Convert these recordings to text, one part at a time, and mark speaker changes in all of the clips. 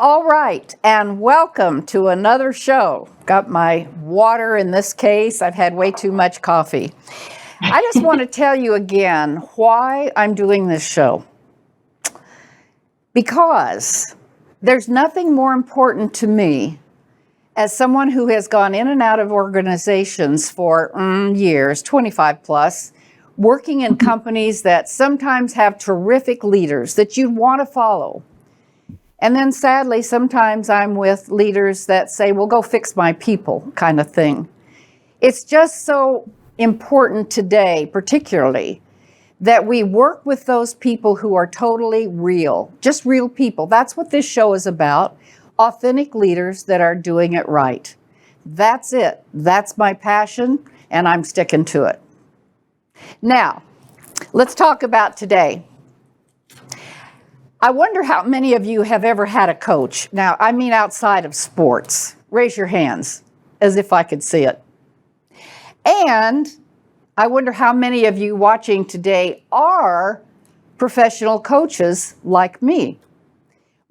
Speaker 1: All right, and welcome to another show. Got my water in this case. I've had way too much coffee. I just want to tell you again why I'm doing this show. Because there's nothing more important to me as someone who has gone in and out of organizations for years, 25 plus, working in companies that sometimes have terrific leaders that you'd want to follow. And then sadly, sometimes I'm with leaders that say, well, go fix my people kind of thing. It's just so important today, particularly, that we work with those people who are totally real, just real people. That's what this show is about, authentic leaders that are doing it right. That's it. That's my passion, and I'm sticking to it. Now, let's talk about today. I wonder how many of you have ever had a coach. Now, I mean outside of sports. Raise your hands, as if I could see it. And I wonder how many of you watching today are professional coaches like me.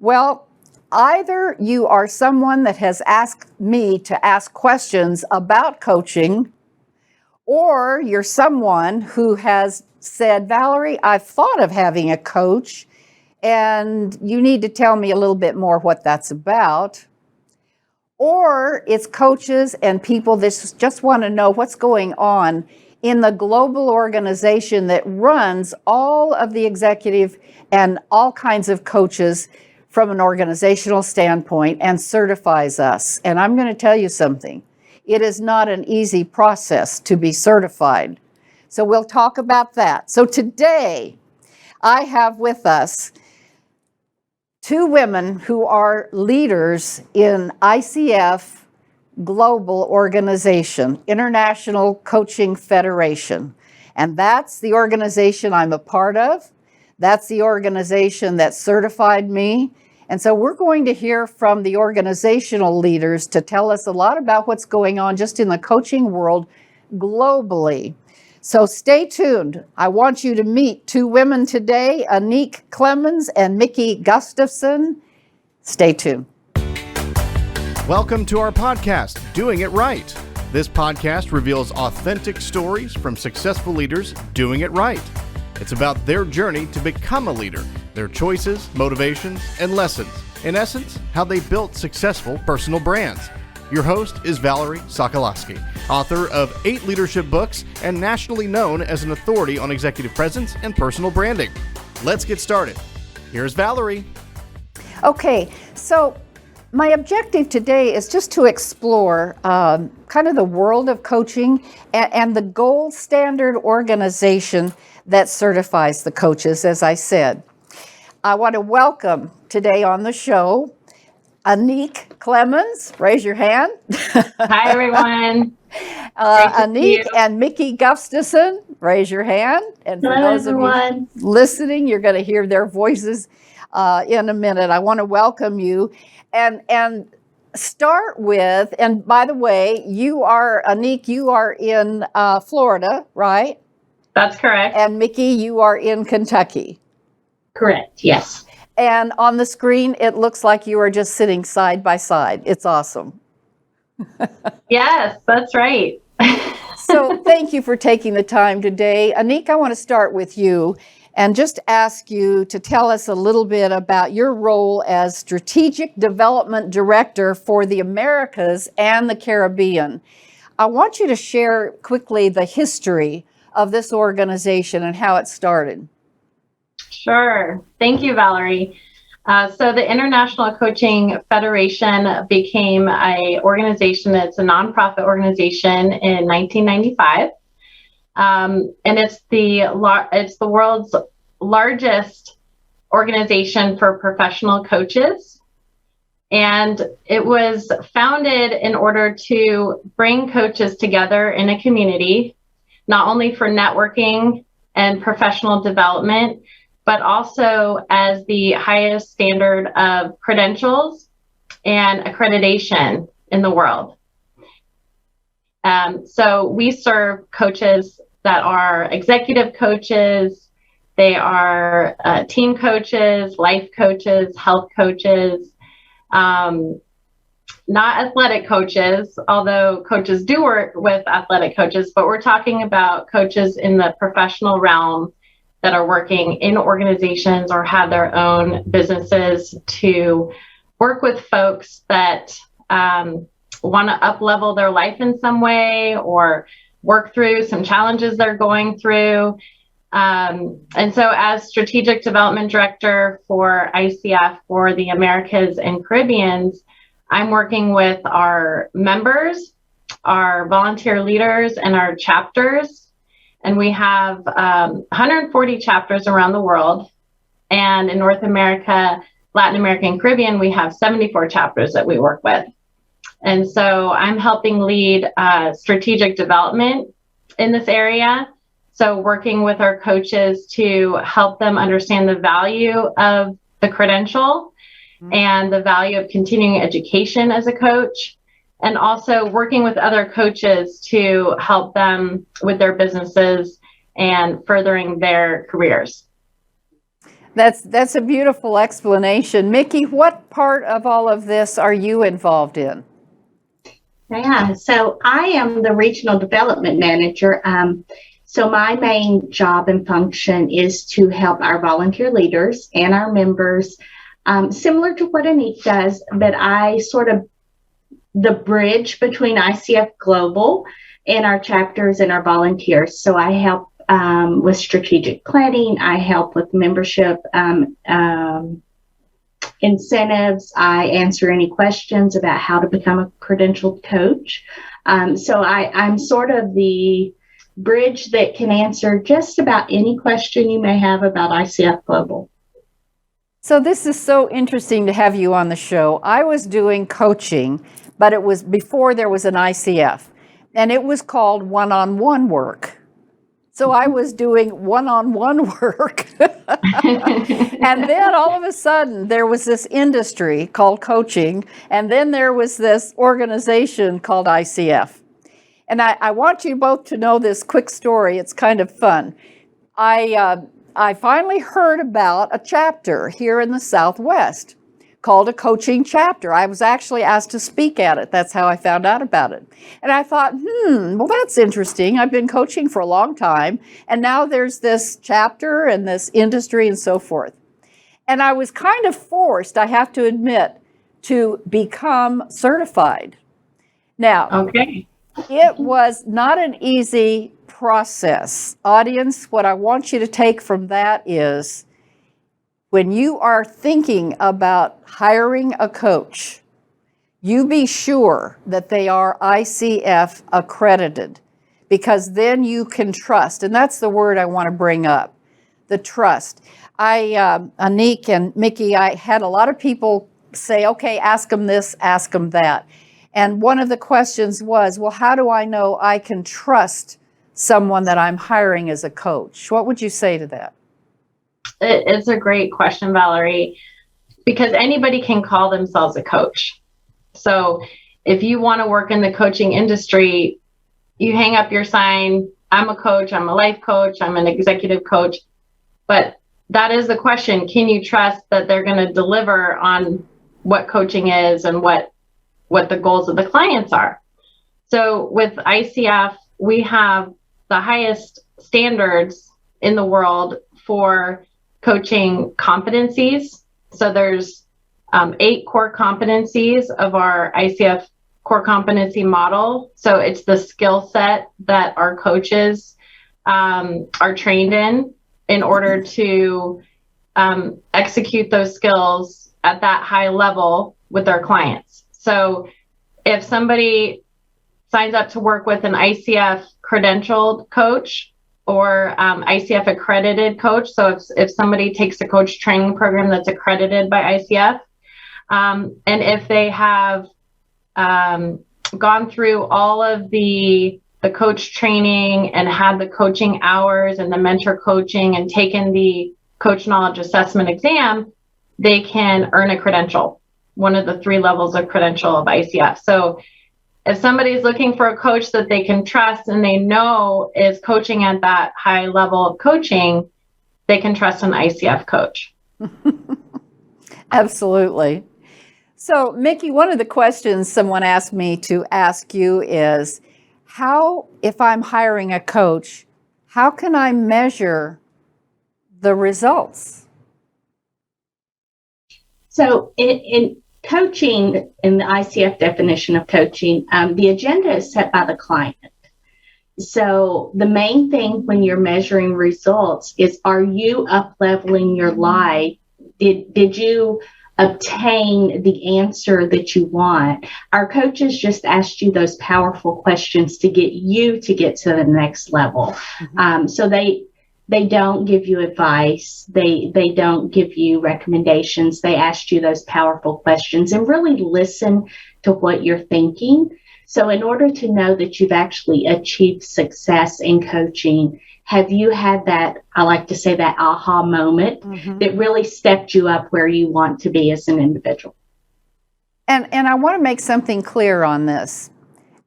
Speaker 1: Well, either you are someone that has asked me to ask questions about coaching, or you're someone who has said, Valerie, I've thought of having a coach, and you need to tell me a little bit more what that's about. Or it's coaches and people that just want to know what's going on in the global organization that runs all of the executive and all kinds of coaches from an organizational standpoint and certifies us. And I'm going to tell you something. It is not an easy process to be certified. So we'll talk about that. So today I have with us two women who are leaders in ICF Global Organization, International Coaching Federation. And that's the organization I'm a part of. That's the organization that certified me. And so we're going to hear from the organizational leaders to tell us a lot about what's going on just in the coaching world globally. So stay tuned. I want you to meet two women today, Anik Clemens and Mickey Gustafson. Stay tuned.
Speaker 2: Welcome to our podcast, Doing It Right. This podcast reveals authentic stories from successful leaders doing it right. It's about their journey to become a leader, their choices, motivations, and lessons. In essence, how they built successful personal brands. Your host is Valerie Sokolosky, author of 8 leadership books and nationally known as an authority on executive presence and personal branding. Let's get started. Here's Valerie.
Speaker 1: Okay, so my objective today is just to explore kind of the world of coaching and the gold standard organization that certifies the coaches, as I said. I want to welcome today on the show Anik Clemens, raise your hand.
Speaker 3: Hi, everyone.
Speaker 1: Anik and Mickey Gustafson, raise your hand. And for those of you listening, you're going to hear their voices in a minute. I want to welcome you and start with, and by the way, Anik, you are in Florida, right?
Speaker 3: That's correct.
Speaker 1: And Mickey, you are in Kentucky.
Speaker 3: Correct, yes.
Speaker 1: And on the screen, it looks like you are just sitting side by side. It's awesome.
Speaker 3: Yes, that's right.
Speaker 1: So thank you for taking the time today. Anik, I want to start with you and just ask you to tell us a little bit about your role as Strategic Development Director for the Americas and the Caribbean. I want you to share quickly the history of this organization and how it started.
Speaker 3: Sure. Thank you, Valerie. So the International Coaching Federation became an organization. It's a nonprofit organization in 1995. And it's the world's largest organization for professional coaches. And it was founded in order to bring coaches together in a community, not only for networking and professional development, but also as the highest standard of credentials and accreditation in the world. So we serve coaches that are executive coaches, they are team coaches, life coaches, health coaches, Not athletic coaches, although coaches do work with athletic coaches, but we're talking about coaches in the professional realm that are working in organizations or have their own businesses to work with folks that want to up-level their life in some way or work through some challenges they're going through. And so as Strategic Development Director for ICF for the Americas and Caribbeans, I'm working with our members, our volunteer leaders, and our chapters. And we have 140 chapters around the world. And in North America, Latin America, and Caribbean, we have 74 chapters that we work with. And so I'm helping lead strategic development in this area. So working with our coaches to help them understand the value of the credential and the value of continuing education as a coach, and also working with other coaches to help them with their businesses and furthering their careers.
Speaker 1: That's a beautiful explanation. Mickey, what part of all of this are you involved in?
Speaker 4: Yeah, so I am the Regional Development Manager. So my main job and function is to help our volunteer leaders and our members, similar to what Anik does, but I sort of the bridge between ICF Global and our chapters and our volunteers. So I help with strategic planning. I help with membership incentives. I answer any questions about how to become a credentialed coach. So I'm sort of the bridge that can answer just about any question you may have about ICF Global.
Speaker 1: So this is so interesting to have you on the show. I was doing coaching, but it was before there was an ICF, and it was called one-on-one work. So I was doing one-on-one work. And then all of a sudden there was this industry called coaching, and then there was this organization called ICF. And I want you both to know this quick story. It's kind of fun. I finally heard about a chapter here in the Southwest called a coaching chapter. I was actually asked to speak at it. That's how I found out about it. And I thought, well, that's interesting. I've been coaching for a long time, and now there's this chapter and this industry and so forth. And I was kind of forced, I have to admit, to become certified. Now,
Speaker 3: Okay.
Speaker 1: It was not an easy process. Audience, what I want you to take from that is when you are thinking about hiring a coach, you be sure that they are ICF accredited, because then you can trust. And that's the word I want to bring up, the trust. Anik and Mickey, I had a lot of people say, okay, ask them this, ask them that. And one of the questions was, well, how do I know I can trust someone that I'm hiring as a coach? What would you say to that?
Speaker 3: It's a great question, Valerie, because anybody can call themselves a coach. So if you want to work in the coaching industry, you hang up your sign, I'm a coach, I'm a life coach, I'm an executive coach. But that is the question. Can you trust that they're going to deliver on what coaching is and what the goals of the clients are? So with ICF, we have the highest standards in the world for coaching competencies. So there's 8 core competencies of our ICF core competency model. So it's the skill set that our coaches are trained in order to execute those skills at that high level with their clients. So if somebody signs up to work with an ICF credentialed coach or ICF accredited coach, so if somebody takes a coach training program that's accredited by ICF, and if they have gone through all of the coach training and had the coaching hours and the mentor coaching and taken the coach knowledge assessment exam, they can earn a credential, one of the 3 levels of credential of ICF. So if somebody's looking for a coach that they can trust and they know is coaching at that high level of coaching, they can trust an ICF coach.
Speaker 1: Absolutely. So, Mickey, one of the questions someone asked me to ask you is, if I'm hiring a coach, how can I measure the results?
Speaker 4: So in coaching, in the ICF definition of coaching, the agenda is set by the client. So the main thing when you're measuring results is, are you up-leveling your life? Did you obtain the answer that you want? Our coaches just asked you those powerful questions to get you to get to the next level. So they don't give you advice. They don't give you recommendations. They asked you those powerful questions and really listen to what you're thinking. So in order to know that you've actually achieved success in coaching, have you had that, I like to say, that aha moment that really stepped you up where you want to be as an individual?
Speaker 1: And I want to make something clear on this.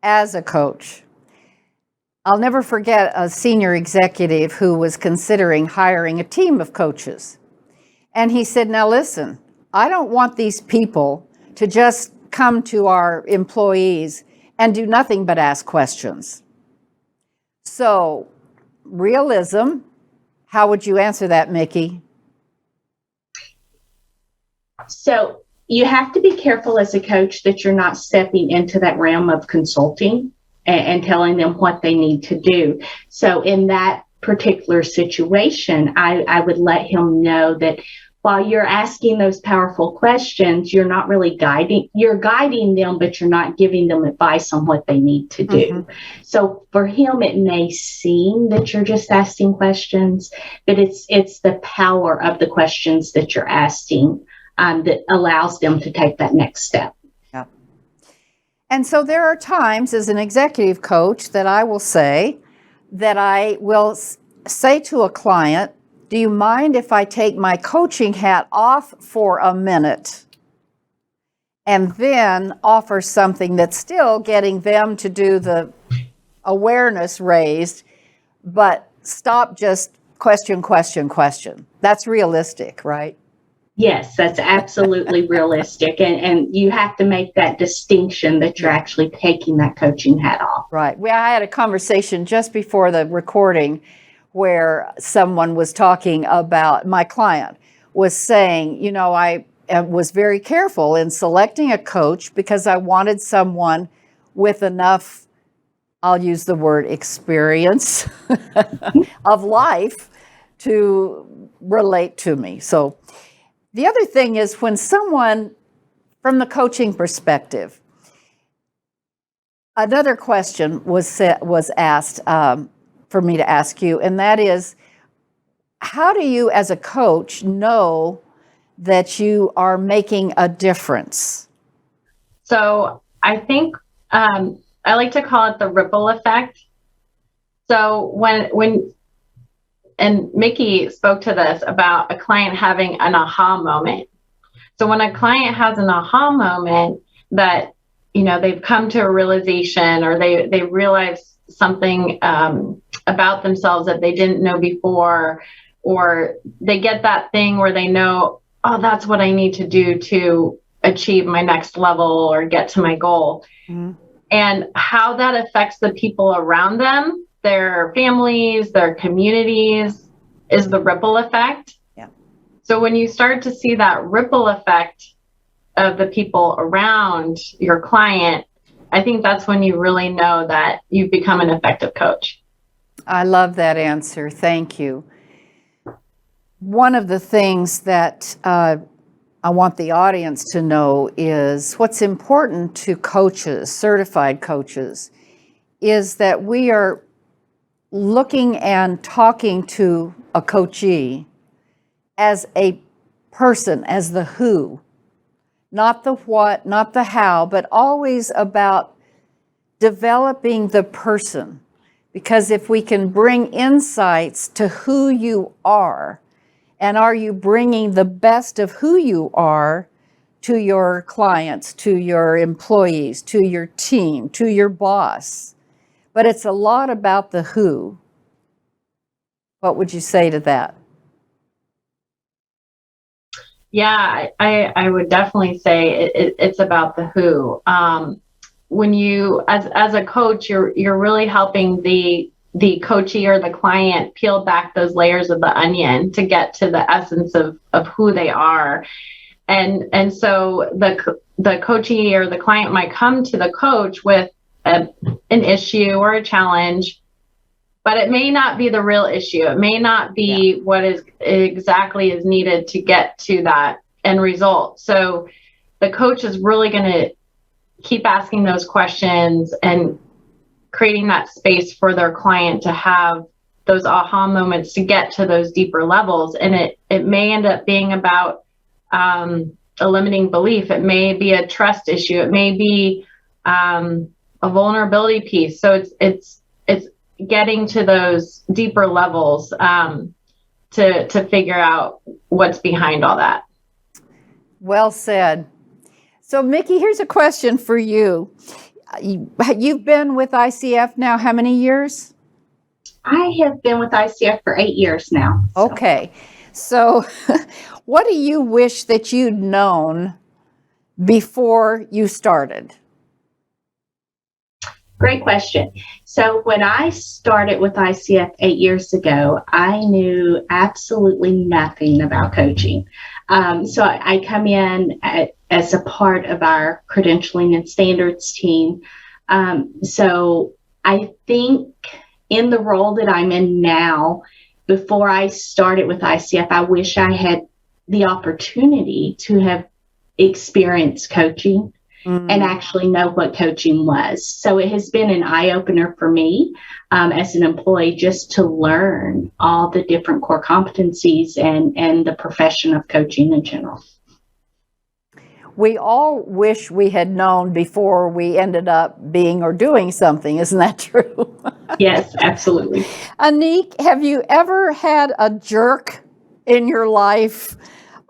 Speaker 1: As a coach, I'll never forget a senior executive who was considering hiring a team of coaches. And he said, now listen, I don't want these people to just come to our employees and do nothing but ask questions. So, realism, how would you answer that, Mickey?
Speaker 4: So you have to be careful as a coach that you're not stepping into that realm of consulting and telling them what they need to do. So in that particular situation, I would let him know that while you're asking those powerful questions, you're not really you're guiding them, but you're not giving them advice on what they need to do. So for him, it may seem that you're just asking questions, but it's the power of the questions that you're asking that allows them to take that next step.
Speaker 1: Yeah. And so there are times as an executive coach that I will say to a client, do you mind if I take my coaching hat off for a minute and then offer something that's still getting them to do the awareness raised, but stop just question. That's realistic, right?
Speaker 4: Yes, that's absolutely realistic. And you have to make that distinction that you're actually taking that coaching hat off.
Speaker 1: Right. Well, I had a conversation just before the recording where someone was talking about, my client was saying, I was very careful in selecting a coach because I wanted someone with enough, I'll use the word experience of life to relate to me. So the other thing is when someone, from the coaching perspective, another question was asked for me to ask you, and that is, how do you as a coach know that you are making a difference?
Speaker 3: So I think I like to call it the ripple effect. So and Mickey spoke to this about a client having an aha moment. So when a client has an aha moment that, they've come to a realization or they realize something about themselves that they didn't know before, or they get that thing where they know, oh, that's what I need to do to achieve my next level or get to my goal. And how that affects the people around them, their families, their communities, is the ripple effect.
Speaker 1: Yeah.
Speaker 3: So when you start to see that ripple effect of the people around your client, I think that's when you really know that you've become an effective coach.
Speaker 1: I love that answer. Thank you. One of the things that I want the audience to know is what's important to coaches, certified coaches, is that we are looking and talking to a coachee as a person, as the who, not the what, not the how, but always about developing the person. Because if we can bring insights to who you are, and are you bringing the best of who you are to your clients, to your employees, to your team, to your boss? But it's a lot about the who. What would you say to that?
Speaker 3: Yeah, I would definitely say it's about the who. When you, as a coach, you're really helping the coachee or the client peel back those layers of the onion to get to the essence of who they are. And so the coachee or the client might come to the coach with an issue or a challenge, but it may not be the real issue. It may not be what is exactly is needed to get to that end result. So the coach is really going to keep asking those questions and creating that space for their client to have those aha moments to get to those deeper levels. And it may end up being about a limiting belief. It may be a trust issue. It may be a vulnerability piece. So it's getting to those deeper levels to figure out what's behind all that.
Speaker 1: Well said. So, Mickey, here's a question for you. You've been with ICF now how many years?
Speaker 4: I have been with ICF for 8 years now.
Speaker 1: Okay. So what do you wish that you'd known before you started?
Speaker 4: Great question. So when I started with ICF 8 years ago, I knew absolutely nothing about coaching. So I come in as a part of our credentialing and standards team. So I think in the role that I'm in now, before I started with ICF, I wish I had the opportunity to have experienced coaching and actually know what coaching was. So it has been an eye-opener for me as an employee just to learn all the different core competencies and the profession of coaching in general.
Speaker 1: We all wish we had known before we ended up being or doing something. Isn't that true?
Speaker 4: Yes, absolutely.
Speaker 1: Anik, have you ever had a jerk in your life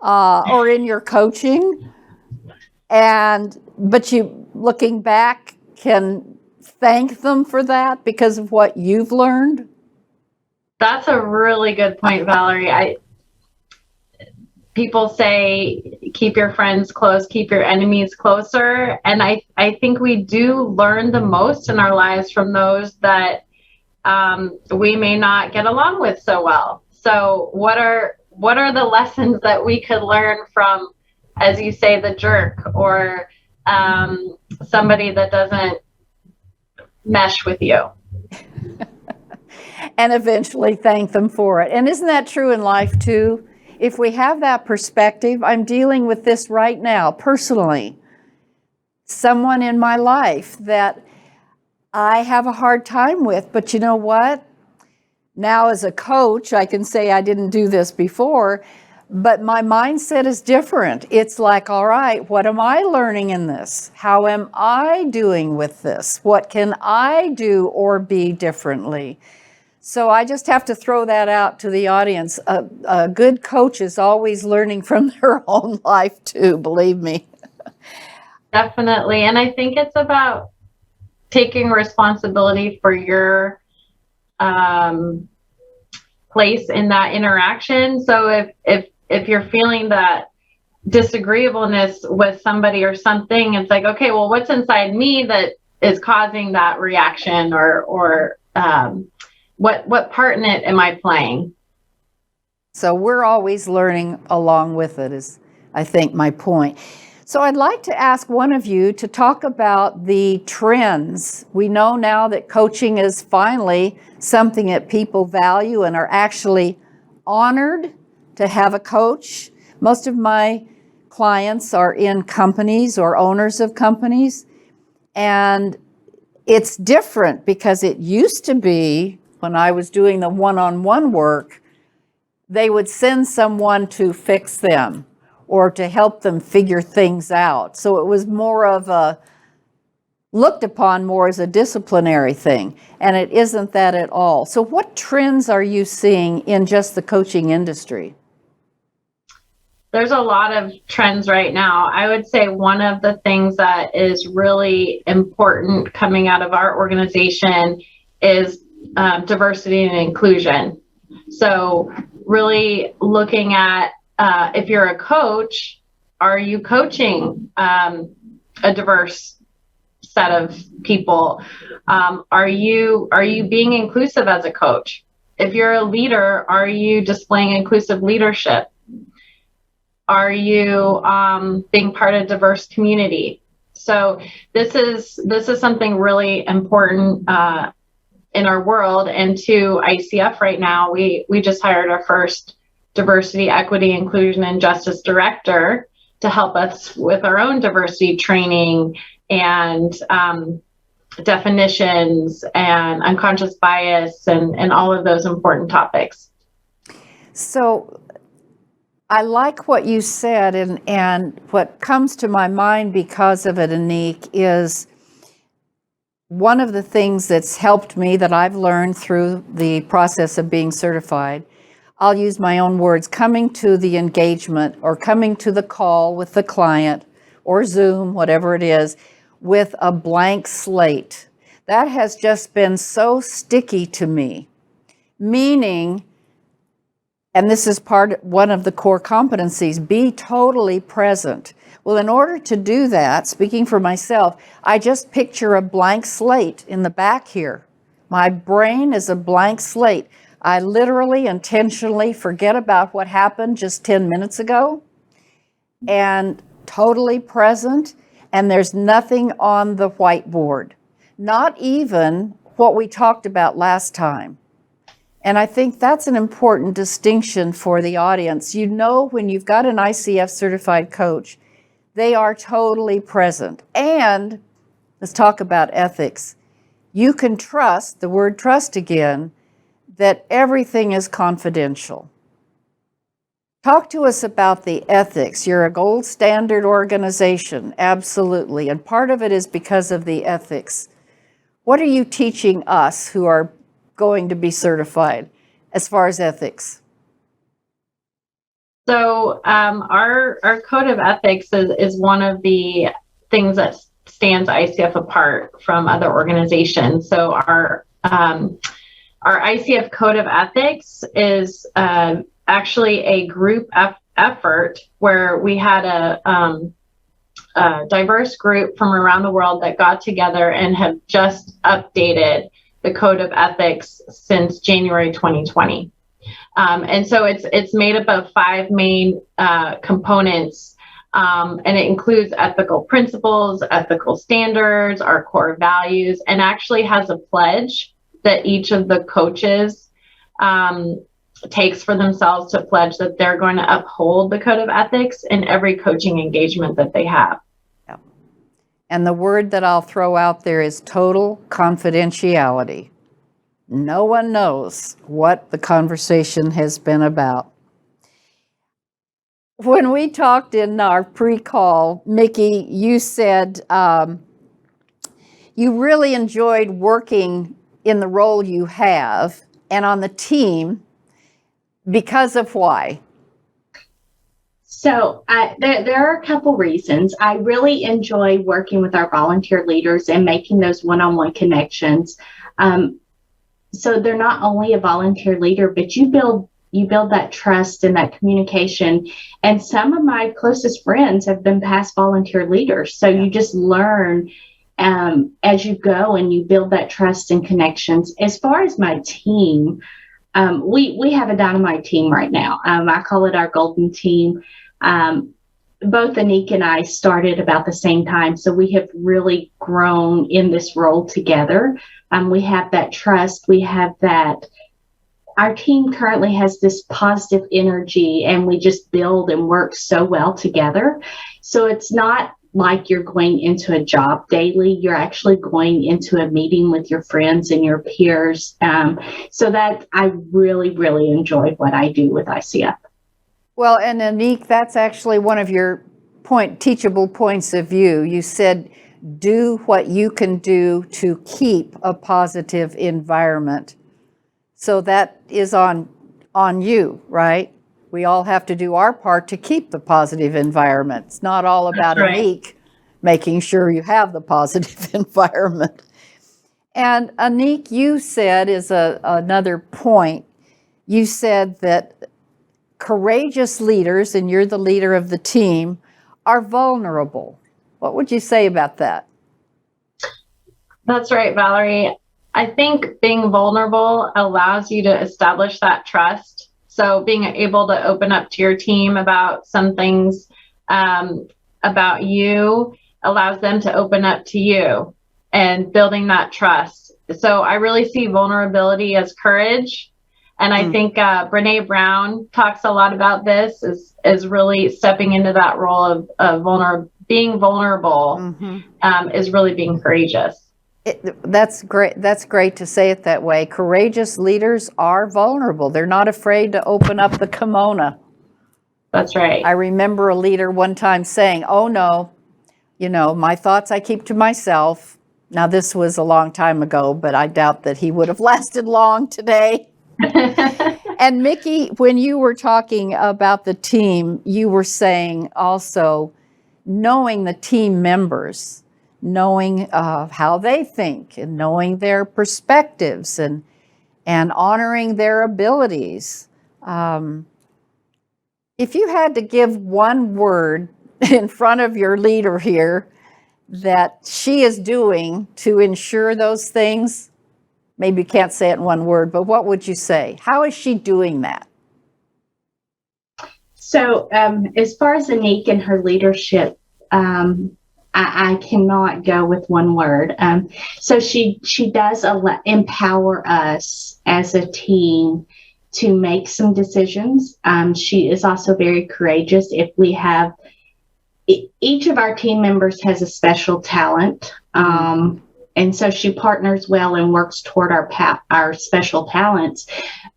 Speaker 1: or in your coaching? But you, looking back, can thank them for that because of what you've learned?
Speaker 3: That's a really good point, Valerie. People say, keep your friends close, keep your enemies closer. And I think we do learn the most in our lives from those that we may not get along with so well. So what are the lessons that we could learn from, as you say, the jerk or somebody that doesn't mesh with you?
Speaker 1: And eventually thank them for it. And isn't that true in life too? If we have that perspective, I'm dealing with this right now personally. Someone in my life that I have a hard time with, but you know what? Now as a coach, I can say I didn't do this before, but my mindset is different. It's like, all right, what am I learning in this? How am I doing with this? What can I do or be differently? So I just have to throw that out to the audience. A good coach is always learning from their own life too, believe me.
Speaker 3: Definitely. And I think it's about taking responsibility for your place in that interaction. So if you're feeling that disagreeableness with somebody or something, it's like, okay, well, what's inside me that is causing that reaction or what part in it am I playing?
Speaker 1: So we're always learning along with it is, I think, my point. So I'd like to ask one of you to talk about the trends. We know now that coaching is finally something that people value and are actually honored to have a coach. Most of my clients are in companies or owners of companies. And it's different because it used to be, when I was doing the one-on-one work, they would send someone to fix them or to help them figure things out. So it was more of a, looked upon more as a disciplinary thing, and it isn't that at all. So what trends are you seeing in just the coaching industry?
Speaker 3: There's a lot of trends right now. I would say one of the things that is really important coming out of our organization is diversity and inclusion. So really looking at if you're a coach, are you coaching a diverse set of people? Are you being inclusive as a coach? If you're a leader, are you displaying inclusive leadership? Are you being part of a diverse community? So this is something really important in our world. And to ICF right now, we just hired our first diversity, equity, inclusion, and justice director to help us with our own diversity training and definitions and unconscious bias and all of those important topics.
Speaker 1: So I like what you said, and what comes to my mind because of it, Anik, is one of the things that's helped me that I've learned through the process of being certified. I'll use my own words, coming to the engagement or coming to the call with the client or Zoom, whatever it is, with a blank slate. That has just been so sticky to me, meaning, and this is one of the core competencies, be totally present. Well, in order to do that, speaking for myself, I just picture a blank slate in the back here. My brain is a blank slate. I literally, intentionally forget about what happened just 10 minutes ago and totally present, and there's nothing on the whiteboard, not even what we talked about last time. And I think that's an important distinction for the audience. You know, when you've got an ICF certified coach, they are totally present. And let's talk about ethics. You can trust, the word trust again, that everything is confidential. Talk to us about the ethics. You're a gold standard organization, absolutely. And part of it is because of the ethics. What are you teaching us who are going to be certified as far as ethics?
Speaker 3: So our Code of Ethics is one of the things that stands ICF apart from other organizations. So our ICF Code of Ethics is actually a group effort where we had a diverse group from around the world that got together and have just updated the Code of Ethics since January 2020. And so it's made up of 5 main components, and it includes ethical principles, ethical standards, our core values, and actually has a pledge that each of the coaches takes for themselves to pledge that they're going to uphold the Code of Ethics in every coaching engagement that they have.
Speaker 1: Yeah. And the word that I'll throw out there is total confidentiality. No one knows what the conversation has been about. When we talked in our pre-call, Mickey, you said you really enjoyed working in the role you have and on the team because of why?
Speaker 4: So there are a couple reasons. I really enjoy working with our volunteer leaders and making those one-on-one connections. So they're not only a volunteer leader, but you build that trust and that communication. And some of my closest friends have been past volunteer leaders. So you just learn as you go and you build that trust and connections. As far as my team, we have a dynamite team right now. I call it our golden team. Both Anik and I started about the same time, so we have really grown in this role together. We have that trust. We have that. Our team currently has this positive energy, and we just build and work so well together. So it's not like you're going into a job daily. You're actually going into a meeting with your friends and your peers. So that I really, really enjoy what I do with ICF.
Speaker 1: Well, and Anik, that's actually one of your teachable points of view. You said, do what you can do to keep a positive environment. So that is on you, right? We all have to do our part to keep the positive environment. It's not all about Anik making sure you have the positive environment. And Anik, you said is another point. You said that courageous leaders, and you're the leader of the team, are vulnerable. What would you say about that?
Speaker 3: That's right, Valerie. I think being vulnerable allows you to establish that trust. So being able to open up to your team about some things about you allows them to open up to you and building that trust. So I really see vulnerability as courage. And I think Brene Brown talks a lot about this, is really stepping into that role of being vulnerable is really being courageous.
Speaker 1: That's great. That's great to say it that way. Courageous leaders are vulnerable. They're not afraid to open up the kimono.
Speaker 3: That's right.
Speaker 1: I remember a leader one time saying, "Oh no, my thoughts I keep to myself." Now this was a long time ago, but I doubt that he would have lasted long today. And Mickey, when you were talking about the team, you were saying also knowing the team members, knowing how they think and knowing their perspectives and honoring their abilities. If you had to give one word in front of your leader here that she is doing to ensure those things, maybe you can't say it in one word, but what would you say? How is she doing that?
Speaker 4: So as far as Anik and her leadership, I cannot go with one word. So she does empower us as a team to make some decisions. She is also very courageous. If we have, each of our team members has a special talent. And so she partners well and works toward our special talents.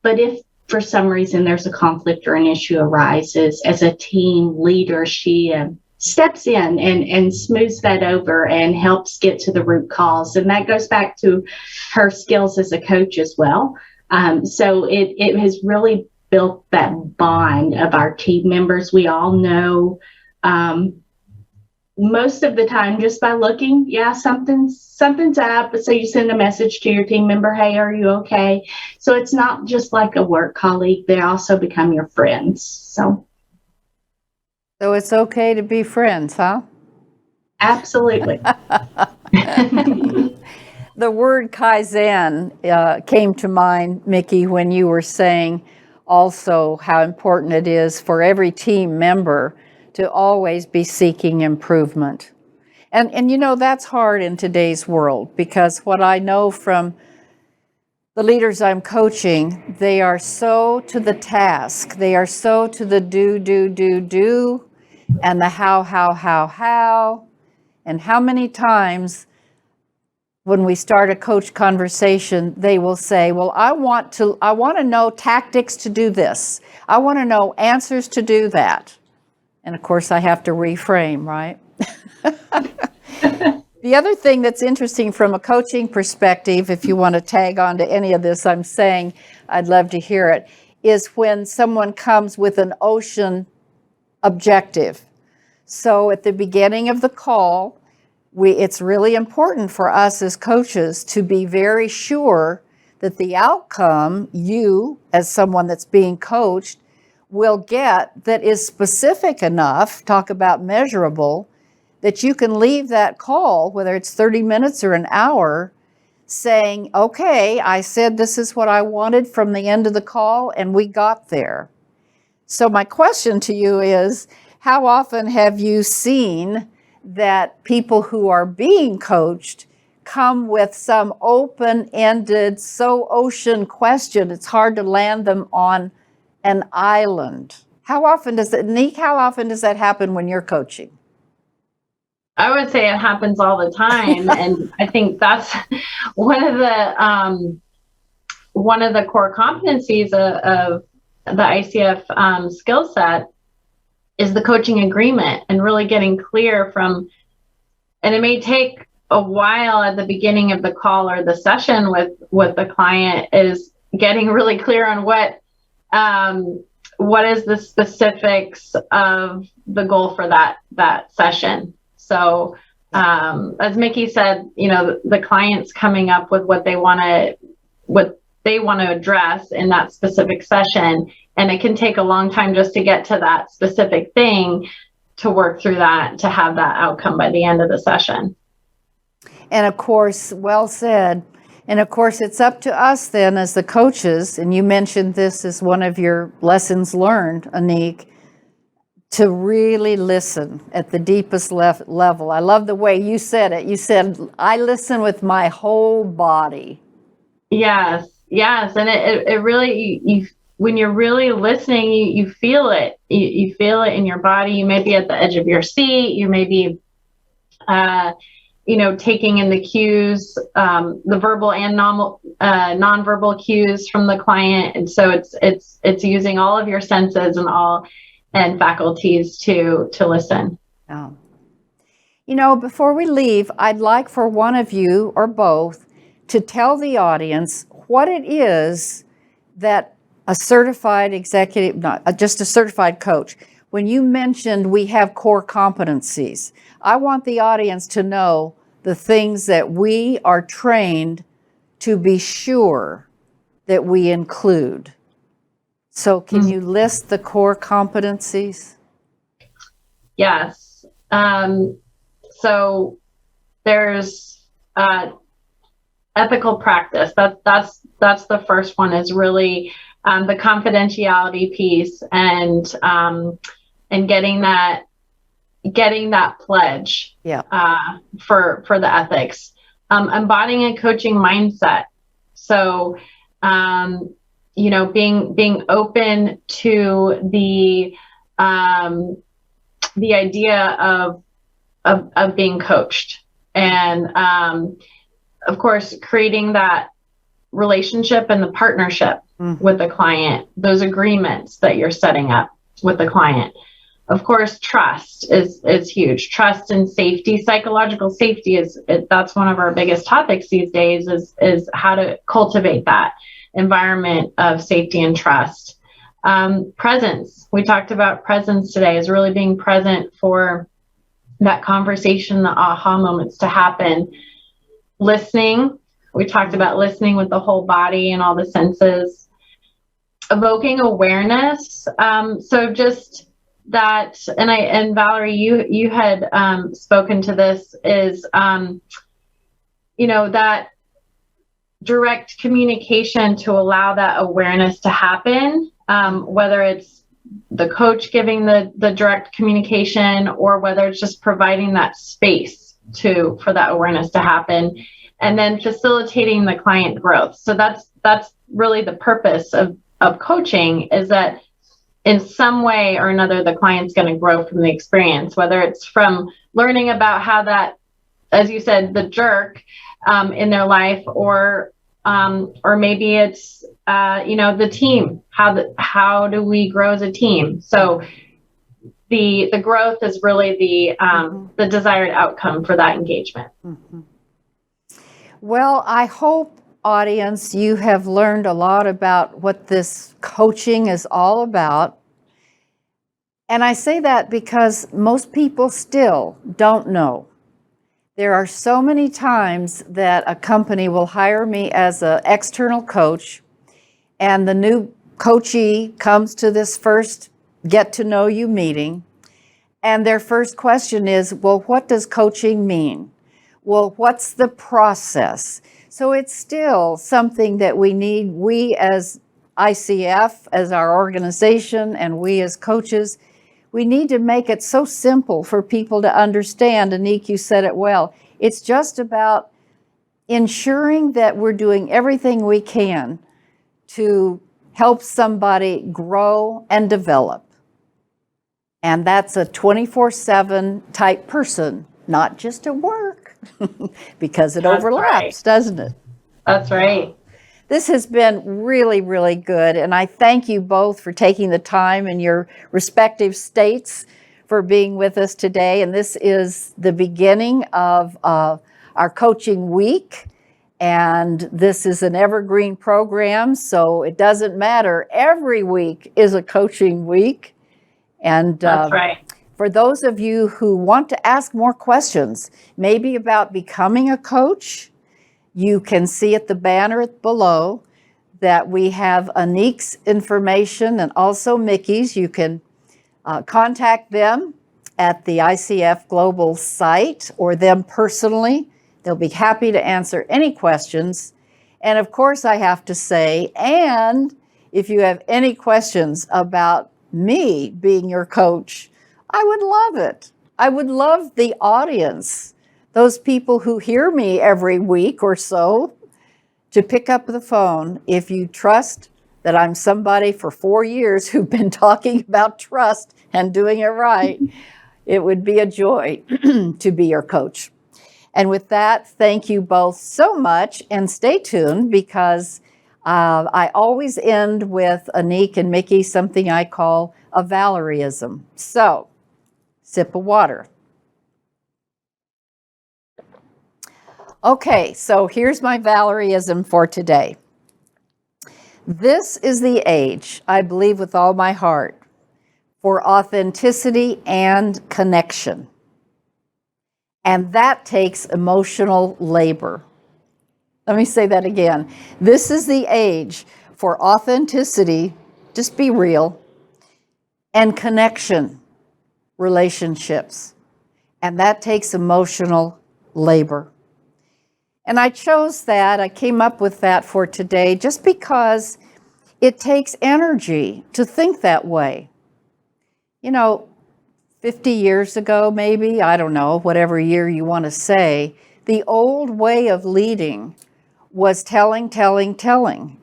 Speaker 4: But if for some reason there's a conflict or an issue arises, as a team leader, she steps in and smooths that over and helps get to the root cause. And that goes back to her skills as a coach as well. So it has really built that bond of our team members. We all know most of the time just by looking, something's up. So you send a message to your team member, "Hey, are you okay?" So it's not just like a work colleague. They also become your friends. So
Speaker 1: it's okay to be friends, huh?
Speaker 4: Absolutely.
Speaker 1: The word Kaizen came to mind, Mickey, when you were saying also how important it is for every team member to always be seeking improvement. And that's hard in today's world, because what I know from the leaders I'm coaching, they are so to the task. They are so to the do, and the how. And how many times when we start a coach conversation, they will say, "Well, I want to know tactics to do this. I want to know answers to do that." And of course, I have to reframe, right? The other thing that's interesting from a coaching perspective, if you want to tag on to any of this I'm saying, I'd love to hear it, is when someone comes with an ocean objective. So at the beginning of the call, it's really important for us as coaches to be very sure that the outcome you, as someone that's being coached, will get that is specific enough, talk about measurable, that you can leave that call, whether it's 30 minutes or an hour, saying, "Okay, I said this is what I wanted from the end of the call, and we got there." So my question to you is, how often have you seen that people who are being coached come with some open-ended, so ocean question, it's hard to land them on an island? How often does that happen when you're coaching?
Speaker 3: I would say it happens all the time. And I think that's one of the core competencies of the ICF skill set is the coaching agreement, and really getting clear from, and it may take a while at the beginning of the call or the session with the client, is getting really clear on what is the specifics of the goal for that session. So as Mickey said, the client's coming up with what they want to, with they want to address in that specific session. And it can take a long time just to get to that specific thing, to work through that, to have that outcome by the end of the session.
Speaker 1: And of course, well said. And of course, it's up to us then as the coaches, and you mentioned this as one of your lessons learned, Anik, to really listen at the deepest level. I love the way you said it. You said, I listen with my whole body.
Speaker 3: Yes. And it really, you when you're really listening, you feel it. You feel it in your body. You may be at the edge of your seat. You may be, taking in the cues, the verbal and nonverbal cues from the client. And so it's using all of your senses and faculties to listen.
Speaker 1: Oh. Before we leave, I'd like for one of you or both to tell the audience what it is that a certified executive, not just a certified coach, when you mentioned we have core competencies, I want the audience to know the things that we are trained to be sure that we include. So can you list the core competencies?
Speaker 3: Yes. So there's ethical practice. That's the first one, is really the confidentiality piece and getting that pledge for the ethics. Embodying a coaching mindset. So being open to the idea of being coached, and of course creating that relationship and the partnership with the client, those agreements that you're setting up with the client. Of course, trust is huge. Trust and safety, psychological safety that's one of our biggest topics these days, is how to cultivate that environment of safety and trust. Presence. We talked about presence today, is really being present for that conversation, the aha moments to happen. Listening. We talked about listening with the whole body and all the senses. Evoking awareness. So just that, and Valerie, you had spoken to this, is that direct communication to allow that awareness to happen, whether it's the coach giving the direct communication, or whether it's just providing that space for that awareness to happen, and then facilitating the client growth. So that's really the purpose of coaching, is that in some way or another, the client's going to grow from the experience, whether it's from learning about how that, as you said, the jerk in their life, or maybe it's, the team, how do we grow as a team? So the growth is really the desired outcome for that engagement.
Speaker 1: Mm-hmm. Well, I hope, audience, you have learned a lot about what this coaching is all about. And I say that because most people still don't know. There are so many times that a company will hire me as an external coach, and the new coachee comes to this first get to know you meeting, and their first question is, well, what does coaching mean? Well, what's the process? So it's still something that we need, we as ICF, as our organization, and we as coaches, we need to make it so simple for people to understand. Anik, you said it well. It's just about ensuring that we're doing everything we can to help somebody grow and develop. And that's a 24/7 type person, not just at work, because it overlaps, doesn't it?
Speaker 3: That's right.
Speaker 1: This has been really, really good, and I thank you both for taking the time in your respective states for being with us today. And this is the beginning of our coaching week, and this is an evergreen program, so it doesn't matter. Every week is a coaching week. And
Speaker 3: that's right.
Speaker 1: For those of you who want to ask more questions, maybe about becoming a coach, you can see at the banner below that we have Anik's information and also Mickey's. You can contact them at the ICF Global site or them personally. They'll be happy to answer any questions. And of course, I have to say, and if you have any questions about me being your coach, I would love it. I would love the audience, those people who hear me every week or so, to pick up the phone if you trust that I'm somebody for 4 years who've been talking about trust and doing it right. It would be a joy to be your coach. And with that, thank you both so much, and stay tuned because I always end with Anik and Mickey something I call a Valerieism. So, sip of water. Okay, so here's my Valerieism for today. This is the age, I believe with all my heart, for authenticity and connection. And that takes emotional labor. Let me say that again. This is the age for authenticity, just be real, and connection, relationships. And that takes emotional labor. And I chose that, I came up with that for today just because it takes energy to think that way. 50 years ago, maybe, I don't know, whatever year you want to say, the old way of leading was telling.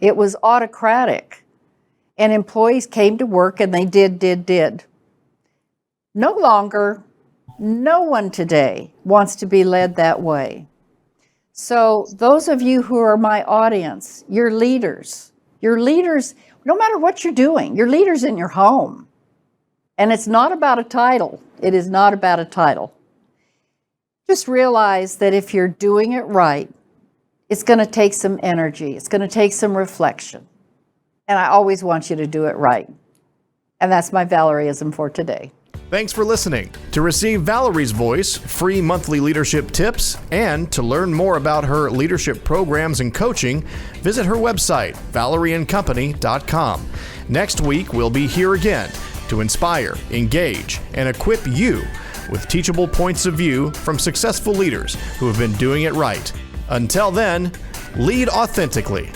Speaker 1: It was autocratic. And employees came to work and they did. No longer, no one today wants to be led that way. So those of you who are my audience, you're leaders, no matter what you're doing, you're leaders in your home. And it's not about a title. It is not about a title. Just realize that if you're doing it right, it's going to take some energy. It's going to take some reflection. And I always want you to do it right. And that's my Valerieism for today.
Speaker 2: Thanks for listening. To receive Valerie's voice, free monthly leadership tips, and to learn more about her leadership programs and coaching, visit her website, valerieandcompany.com. Next week, we'll be here again to inspire, engage, and equip you with teachable points of view from successful leaders who have been doing it right. Until then, lead authentically.